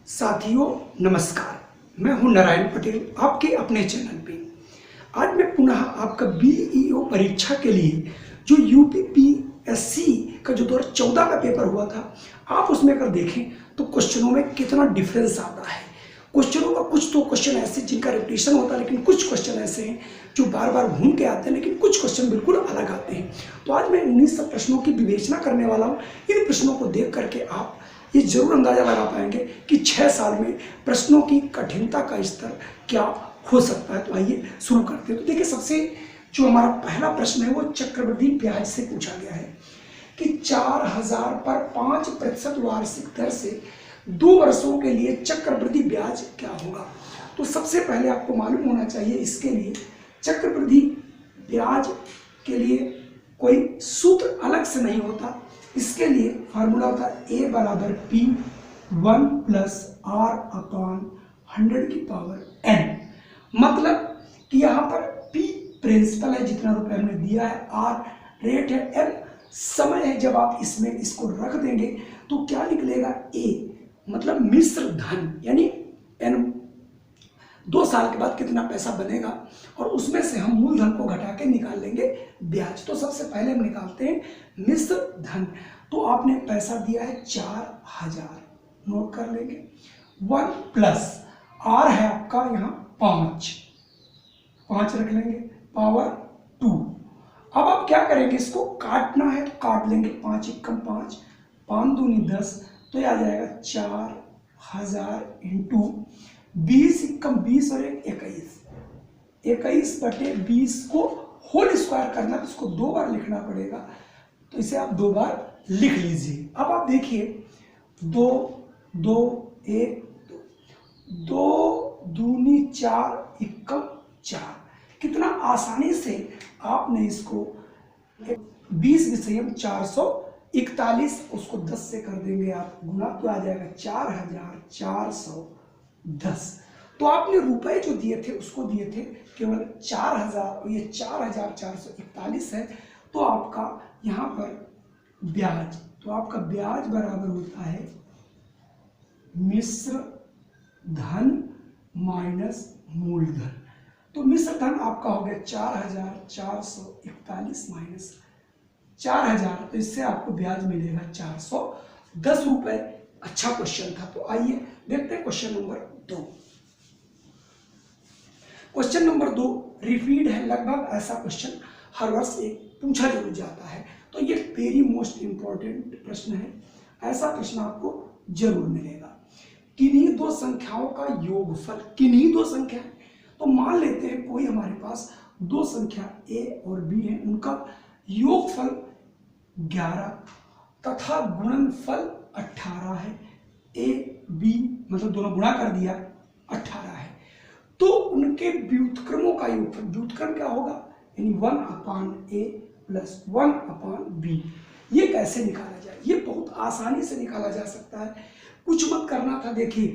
साथियों नमस्कार, मैं हूं नारायण पटेल आपके अपने चैनल पे। आज मैं पुनः आपका बीईओ परीक्षा के लिए जो यूपीपीएससी का जो 2014 का पेपर हुआ था, आप उसमें अगर देखें तो क्वेश्चनों में कितना डिफरेंस आता है। क्वेश्चनों का कुछ तो क्वेश्चन ऐसे जिनका रिपीटेशन होता है, लेकिन कुछ क्वेश्चन ऐसे हैं जो बार बार घूम के आते हैं, लेकिन कुछ क्वेश्चन बिल्कुल अलग आते हैं। तो आज मैं 19 प्रश्नों की विवेचना करने वाला हूँ। इन प्रश्नों को देख करके आप ये जरूर अंदाजा लगा पाएंगे कि 6 साल में प्रश्नों की कठिनता का स्तर क्या हो सकता है। तो आइए शुरू करते हैं। तो देखिए, सबसे जो हमारा पहला प्रश्न है वो चक्रवृद्धि ब्याज से पूछा गया है कि 4000 पर 5% वार्षिक दर से 2 वर्षों के लिए चक्रवृद्धि ब्याज क्या होगा। तो सबसे पहले आपको मालूम होना चाहिए, इसके लिए चक्रवृद्धि ब्याज के लिए कोई सूत्र अलग से नहीं होता। इसके लिए फार्मूला होता है A बराबर P 1 प्लस R अपॉन 100 की पावर N। मतलब कि यहाँ पर P प्रिंसिपल है, जितना रुपए हमने दिया है, R रेट है, N समय है। जब आप इसमें इसको रख देंगे तो क्या निकलेगा, A मतलब मिश्र धन, यानी N 2 साल के बाद कितना पैसा बनेगा, और उसमें से हम मूलधन को घटा के निकाल लेंगे ब्याज। तो सबसे पहले हम निकालते हैं मिश्र धन। तो आपने पैसा दिया है 4000, नोट कर लेंगे। 1 प्लस R है आपका यहाँ 5 रख लेंगे, पावर 2। अब आप क्या करेंगे, इसको काटना है तो काट लेंगे। 5 एकम 5, 5 दूनी 10, तो यह आ जाएगा 4000 इंटू 20 एकम 20 और 21 बटे 20 को होल स्क्वायर करना, तो इसको 2 बार लिखना पड़ेगा। तो इसे आप 2 बार लिख लीजिए। अब आप देखिए, 2 2 1 2 दूनी 4 एकम 4, कितना आसानी से आपने इसको 20 विषयम 441, उसको 10 से कर देंगे आप गुना, तो आ जाएगा 4410। तो आपने रुपए जो दिए थे उसको दिए थे केवल 4000, ये 4441 है। तो आपका यहाँ पर ब्याज, तो आपका ब्याज बराबर होता है मिश्र धन माइनस मूलधन। तो मिश्र धन आपका हो गया 4441 माइनस 4000, तो इससे आपको ब्याज मिलेगा 410 रुपए। अच्छा क्वेश्चन था। तो आइए देखते हैं question number 2। Question number 2 repeat है, लगभग ऐसा क्वेश्चन हर वर्ष एक पूछा जरूर जाता है। तो ये वेरी मोस्ट इंपॉर्टेंट प्रश्न है, ऐसा प्रश्न आपको जरूर मिलेगा। किन्हीं 2 संख्याओं का योगफल, किन्हीं 2 संख्या, तो मान लेते हैं कोई हमारे पास 2 संख्या A और B है, उनका योगफल 11 तथा गुणनफल 18 है। A B मतलब दोनों गुणा कर दिया, 18 है। तो उनके व्युत्क्रमों का योगफल, व्युत्क्रम क्या होगा, यानी 1/A प्लस 1/B। ये कैसे निकाला जाए, ये बहुत आसानी से निकाला जा सकता है। कुछ मत करना था, देखिए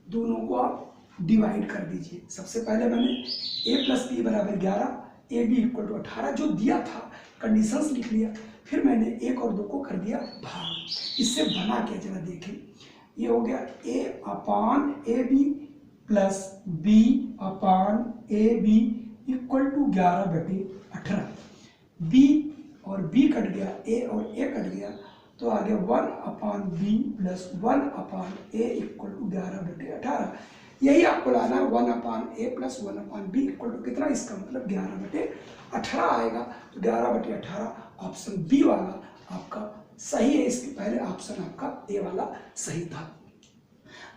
दोनों को आप डिवाइड कर दीजिए। सबसे पहले मैंने A प्लस B बराबर 11, AB इक्वल टू 18 जो दिया था, कंडीशंस लिख लिया। फिर मैंने 1 और 2 को कर दिया भाग। इससे बना क्या, जरा देखें, ये हो गया A/AB plus B/AB equal to 11/18। B और B कट गया, A और A कट गया, तो आ गया 1/B plus 1/A equal to 11/18। यही आपको लाना है, 1/A plus 1/B equal to कितना, इसका मतलब 11/18 आएगा। तो 11/18 ऑप्शन बी वाला आपका सही है। इसके पहले ऑप्शन आपका ए वाला सही था।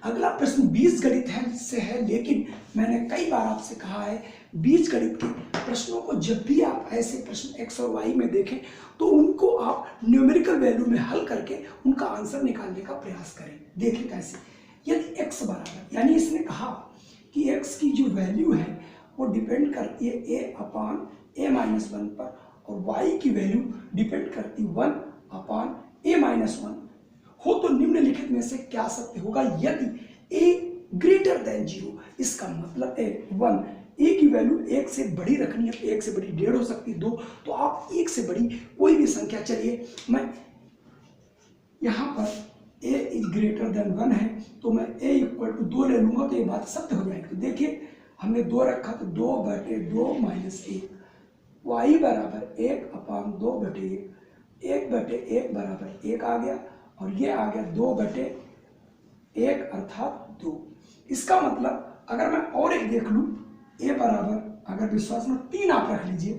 अगला प्रश्न बीजगणित से है, लेकिन मैंने कई बार आपसे कहा है, बीजगणित के प्रश्नों को जब भी आप ऐसे प्रश्न x और y में देखें तो उनको आप न्यूमेरिकल वैल्यू में हल करके उनका आंसर निकालने का प्रयास करें। देखिए कैसे, यदि x बराबर, यानी इसने कहा कि x की जो वैल्यू है वो डिपेंड करती है A/A-1 पर, और y की वैल्यू डिपेंड करती 1/A-1 हो, तो निम्नलिखित में से क्या सत्य होगा यदि a ग्रेटर देन 0। इसका मतलब है 1, a की वैल्यू 1 से बड़ी रखनी है, तो 1 से बड़ी 1.5 हो सकती है, 2, तो आप 1 से बड़ी कोई भी संख्या, चलिए मैं यहाँ पर a इज ग्रेटर देन 1 है, तो मैं a इक्वल टू 2 ले लूंगा तो ये बात सत्य हो जाएगी। तो देखिए हमने 2 रखा तो 2/2 माइनस 1, y बराबर 1/2/1, 1/1 बराबर 1 आ गया, और ये आ गया 2/1 अर्थात 2। इसका मतलब अगर मैं और एक देख लूं, a बराबर, अगर विश्वास में 3 आप रख लीजिए,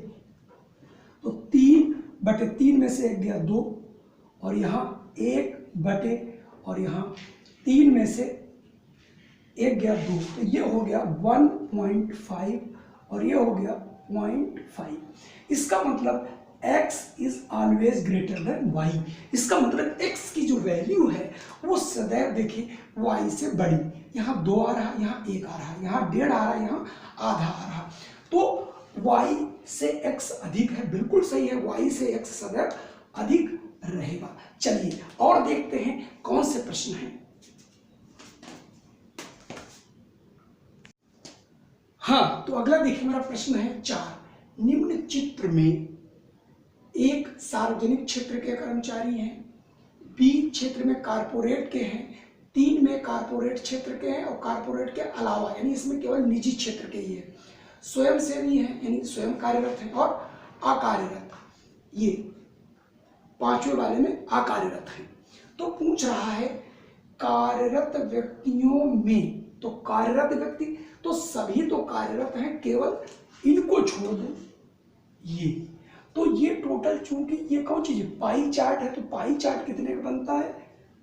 तो 3/3 में से 1 गया 2, और यहाँ 1 और यहाँ 3 में से 1 गया 2, तो ये हो गया 1.5 और ये हो गया 0.5। इसका मतलब x is always greater than y। इसका मतलब x की जो वैल्यू है वो सदैव देखिए y से बड़ी। यहाँ 2 आ रहा है, यहाँ 1 आ रहा है, यहाँ 1.5 आ रहा है, यहाँ आधा आ रहा, तो y से x अधिक है। बिल्कुल सही है, y से x सदैव अधिक रहेगा। चलिए और देखते हैं कौन से प्रश्न हैं। हाँ, तो अगला देखिए मेरा प्रश्न है 4। निम्न चित्र में एक सार्वजनिक क्षेत्र के कर्मचारी हैं, बी क्षेत्र में कारपोरेट के हैं, 3 में कारपोरेट क्षेत्र के हैं और कारपोरेट के अलावा यानी इसमें केवल निजी क्षेत्र के ही है, स्वयंसेवी हैं यानी स्वयं कार्यरत हैं और अकार्यरत, ये 5वें वाले में अकार्यरत हैं। तो पूछ रहा है कार्यरत व्यक्तियों में, तो कार्यरत व्यक्ति तो सभी तो कार्यरत हैं, केवल इनको छोड़ दो ये, तो ये टोटल, चूंकि ये कौन चीज है, पाई चार्ट है, तो पाई चार्ट कितने का बनता है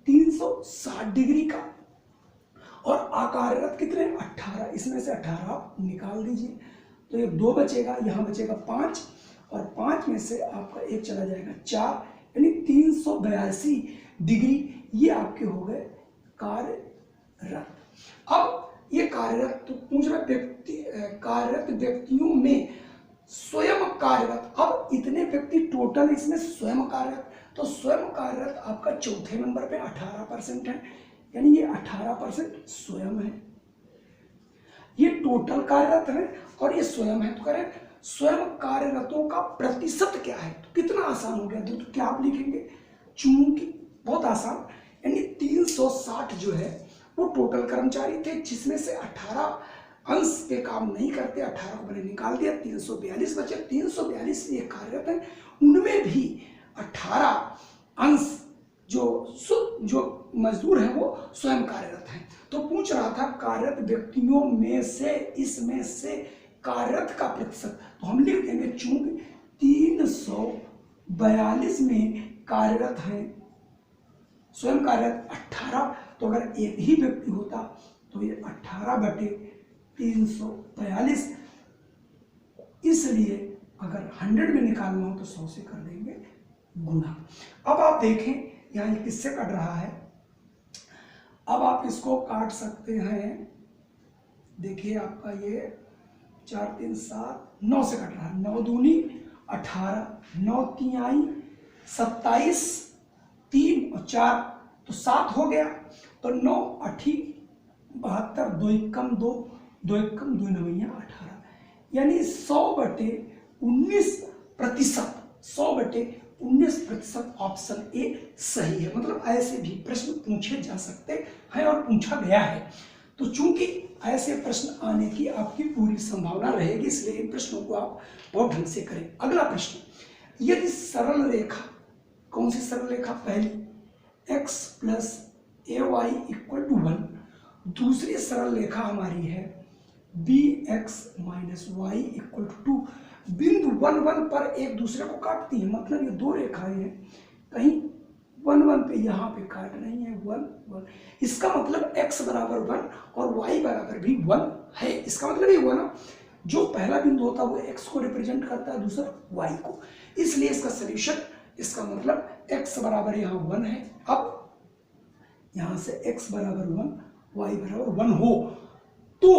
360 डिग्री का, और अकार्यरत कितने 18, इसमें से 18 आप निकाल दीजिए, तो ये 2 बचेगा, यहाँ बचेगा 5, और 5 में से आपका 1 चला जाएगा 4, यानी 382 डिग्री ये आपके हो गए कार्यरत। अब ये कार्यरत, तो पूछ रहा व्यक्ति, कार्यरत व्यक्तियों में स्वयं कार्यरत, अब इतने व्यक्ति टोटल इसमें स्वयं कार्यरत, तो स्वयं कार्यरत आपका चौथे नंबर पे 18% है, यानी ये 18% स्वयं है। ये टोटल कार्यरत है और ये स्वयं है, तो करें स्वयं कार्यरतों का प्रतिशत क्या है, तो कितना आसान हो गया, तो क्या आप लिखेंगे, चूंकि बहुत आसान, यानी 360 जो है वो टोटल कर्मचारी थे, जिसमें से 18 अंश पे काम नहीं करते, 18 को मैंने निकाल दिया, 342 बचे, 342 ये कार्यरत हैं, उनमें भी 18 अंश जो मजदूर हैं वो स्वयं कार्यरत हैं। तो पूछ रहा था कार्यरत व्यक्तियों में से, इसमें से कार्यरत का प्रतिशत, तो हम लिख देंगे चूंकि 342 में कार्यरत हैं, स्वयं कार्यरत 18, तो अगर एक ही व्यक्ति होता तो ये 18/342, इसलिए अगर 100 में निकालना हो तो 100 से कर देंगे गुना। अब आप देखें यहाँ ये किससे कट रहा है, अब आप इसको काट सकते हैं, देखिए आपका ये 4 3 7 9 से कट रहा है, 9 दूनी 18, 9 तिहाई 27, 3 और 4 तो 7 हो गया, तो 9 8 72, 2 एकम 2, 2 एकम 2 9 18, यानी 100/19%, 100/19% ऑप्शन ए सही है। मतलब ऐसे भी प्रश्न पूछे जा सकते हैं और पूछा गया है, तो चूंकि ऐसे प्रश्न आने की आपकी पूरी संभावना रहेगी, इसलिए इन प्रश्नों को आप बहुत ढंग से करें। अगला प्रश्न, यदि सरल रेखा, कौन सी सरल रेखा, पहली x + ay = 1, दूसरी सरल रेखा हमारी है bx - y = 2, बिंदु 1 1 पर एक दूसरे को काटती है, मतलब ये 2 रेखाएं हैं, कहीं 1 1 पे यहाँ पे काट रही है 1 1, इसका मतलब x बराबर 1 और y बराबर भी 1 है। इसका मतलब ये हुआ ना, जो पहला बिंदु होता है वो x को रिप्रेजेंट करता है, दूसरा y को, इसलिए इसका सोल्यूशन, इसका मतलब x बराबर यहाँ 1 है। अब यहाँ से x बराबर 1, y बराबर 1 हो तो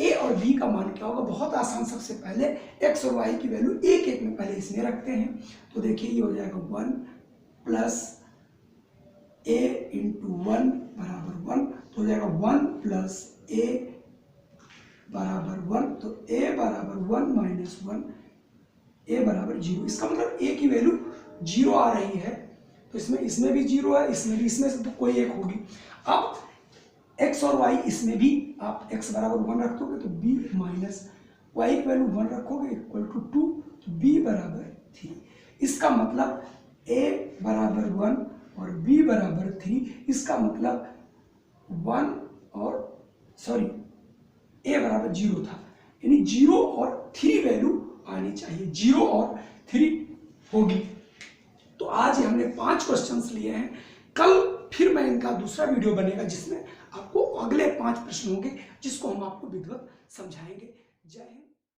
a और b का मान क्या होगा, बहुत आसान। सबसे पहले x और y की वैल्यू 1 1 में पहले इसमें रखते हैं, तो देखिए ये हो जाएगा 1 + a × 1 बराबर 1, तो हो जाएगा 1 + a बराबर 1, तो a बराबर 1 - 1, a बराबर 0, इसका मतलब a की वैल्यू 0 आ रही है, तो इसमें भी 0 है, इसमें भी, इसमें से तो कोई एक होगी। अब x और y इसमें भी आप x बराबर 1 रख दोगे तो b माइनस y की वैल्यू 1 रखोगे इक्वल टू 2, तो b बराबर 3। इसका मतलब a बराबर 1 और b बराबर 3, इसका मतलब 1 और सॉरी a बराबर 0 था, यानी 0 और 3 वैल्यू आनी चाहिए, 0 और 3 होगी। तो आज हमने 5 क्वेश्चंस लिए हैं। कल फिर मैं इनका दूसरा वीडियो बनेगा जिसमें आपको अगले 5 प्रश्न होंगे जिसको हम आपको विधिवत समझाएंगे। जय हिंद।